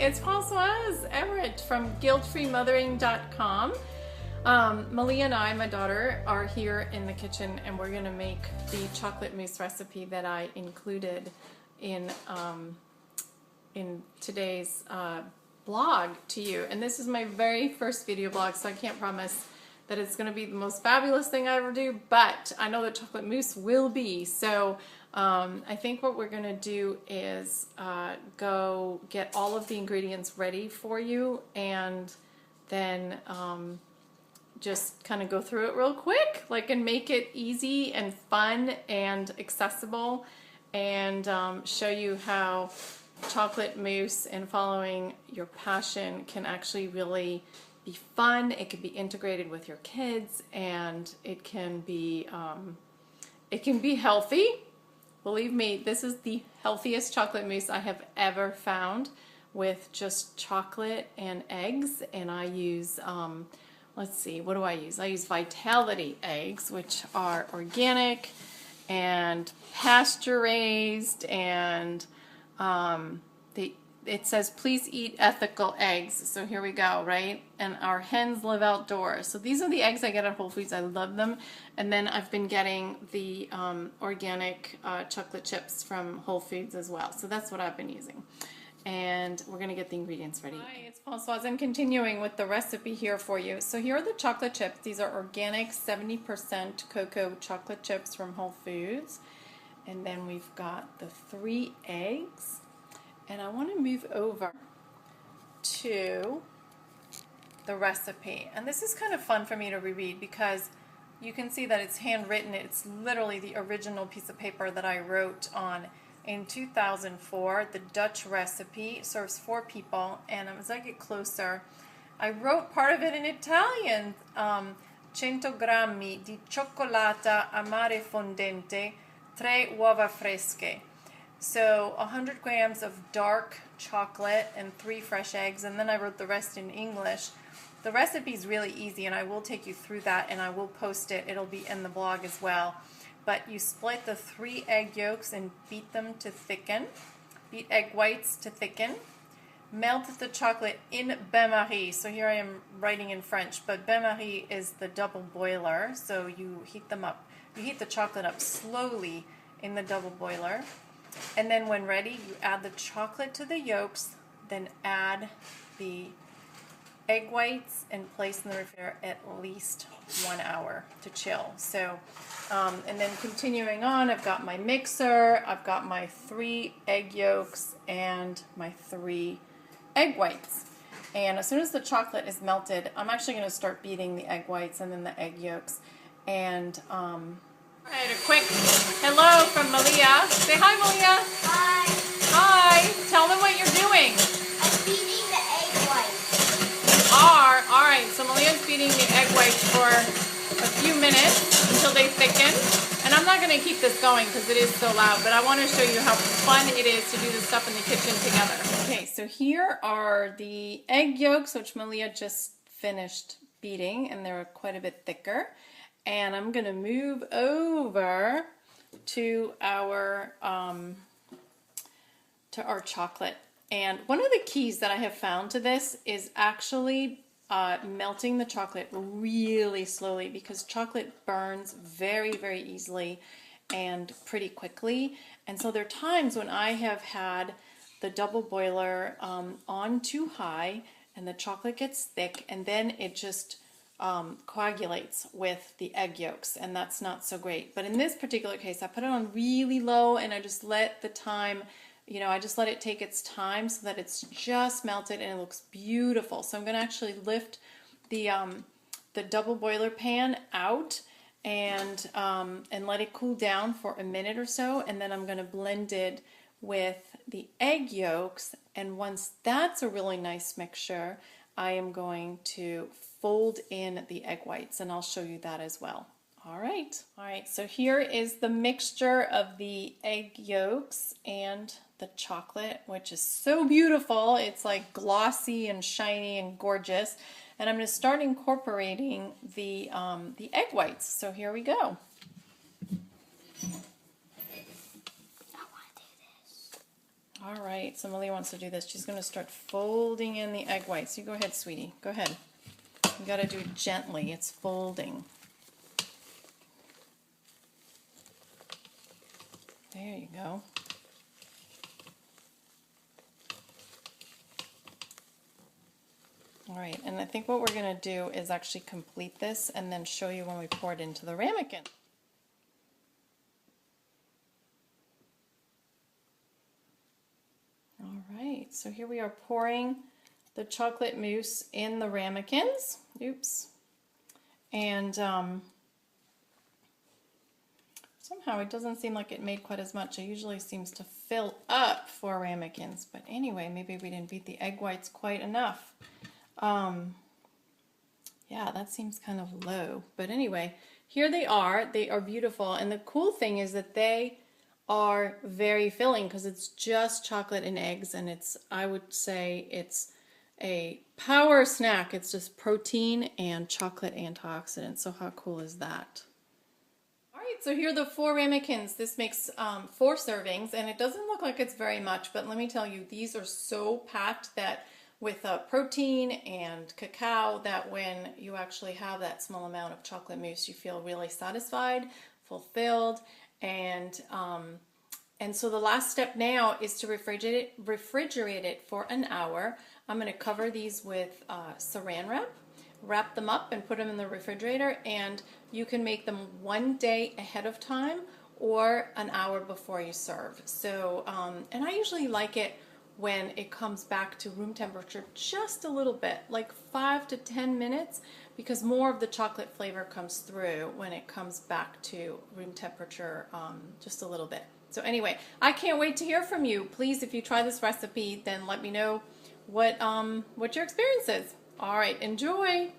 it's Françoise Everett from guiltfreemothering.com. Malia and I, my daughter, are here in the kitchen and we're going to make the chocolate mousse recipe that I included in today's blog to you. And this is my very first video blog, so I can't promise that it's going to be the most fabulous thing I ever do, but I know that chocolate mousse will be. So I think what we're going to do is go get all of the ingredients ready for you and then just kind of go through it real quick, and make it easy and fun and accessible, and show you how chocolate mousse and following your passion can actually really be fun. It can be integrated with your kids, and it can be healthy. Believe me, this is the healthiest chocolate mousse I have ever found, with just chocolate and eggs. And I use let's see, what do I use? I use Vitality eggs, which are organic and pasture raised, and it says please eat ethical eggs, so here we go, right? And our hens live outdoors. So these are the eggs I get at Whole Foods. I love them. And then I've been getting the organic chocolate chips from Whole Foods as well. So that's what I've been using. And we're going to get the ingredients ready. Hi, it's Françoise. I'm continuing with the recipe here for you. So here are the chocolate chips. These are organic 70% cocoa chocolate chips from Whole Foods. And then we've got the 3 eggs. And I want to move over to the recipe. And this is kind of fun for me to reread because you can see that it's handwritten. It's literally the original piece of paper that I wrote on in 2004. The Dutch recipe serves 4 people. And as I get closer, I wrote part of it in Italian. 100 grammi di cioccolata amare fondente, 3 uova fresche. So 100 grams of dark chocolate and 3 fresh eggs, and then I wrote the rest in English. The recipe is really easy, and I will take you through that, and I will post it. It'll be in the blog as well. But you split the 3 egg yolks and beat them to thicken. Beat egg whites to thicken. Melt the chocolate in bain-marie. So here I am writing in French, but bain-marie is the double boiler. So you heat them up. You heat the chocolate up slowly in the double boiler. And then when ready, you add the chocolate to the yolks, then add the egg whites and place in the refrigerator at least 1 hour to chill. So, and then continuing on, I've got my mixer, I've got my 3 egg yolks and my 3 egg whites. And as soon as the chocolate is melted, I'm actually going to start beating the egg whites and then the egg yolks. And all right, a quick hello from Malia. Say hi, Malia. Hi. Hi. Tell them what you're doing. I'm beating the egg whites. All right, so Malia's beating the egg whites for a few minutes until they thicken. And I'm not going to keep this going because it is so loud, but I want to show you how fun it is to do this stuff in the kitchen together. Okay, so here are the egg yolks, which Malia just finished beating, and they're quite a bit thicker. And I'm going to move over to our chocolate. And one of the keys that I have found to this is actually melting the chocolate really slowly, because chocolate burns very, very easily and pretty quickly. And so there are times when I have had the double boiler on too high and the chocolate gets thick, and then it just coagulates with the egg yolks, and that's not so great. But in this particular case, I put it on really low, and I just let the time, I just let it take its time so that it's just melted and it looks beautiful. So I'm going to actually lift the double boiler pan out and let it cool down for a minute or so, and then I'm going to blend it with the egg yolks. And once that's a really nice mixture, I am going to fold in the egg whites, and I'll show you that as well. All right, so here is the mixture of the egg yolks and the chocolate, which is so beautiful. It's like glossy and shiny and gorgeous. And I'm going to start incorporating the egg whites. So here we go. I want to do this. All right. right, so Malia wants to do this. She's going to start folding in the egg whites. You go ahead, sweetie. Go ahead. You got to do it gently. It's folding. There you go. All right, and I think what we're going to do is actually complete this and then show you when we pour it into the ramekin. All right, so here we are pouring the chocolate mousse in the ramekins. Oops. And somehow it doesn't seem like it made quite as much. It usually seems to fill up for ramekins. But anyway, maybe we didn't beat the egg whites quite enough. Yeah, that seems kind of low. But anyway, here they are. They are beautiful. And the cool thing is that they are very filling because it's just chocolate and eggs. And it's, I would say it's a power snack. It's just protein and chocolate antioxidants. So how cool is that? All right, so here are the 4 ramekins. This makes 4 servings, and it doesn't look like it's very much, but let me tell you, these are so packed that with protein and cacao, that when you actually have that small amount of chocolate mousse, you feel really satisfied, fulfilled, and so the last step now is to refrigerate it for an hour. I'm going to cover these with saran wrap them up and put them in the refrigerator, and you can make them 1 day ahead of time or an hour before you serve. So, and I usually like it when it comes back to room temperature just a little bit, like 5 to 10 minutes, because more of the chocolate flavor comes through when it comes back to room temperature just a little bit. So anyway, I can't wait to hear from you. Please, if you try this recipe, then let me know what your experience is. All right, enjoy.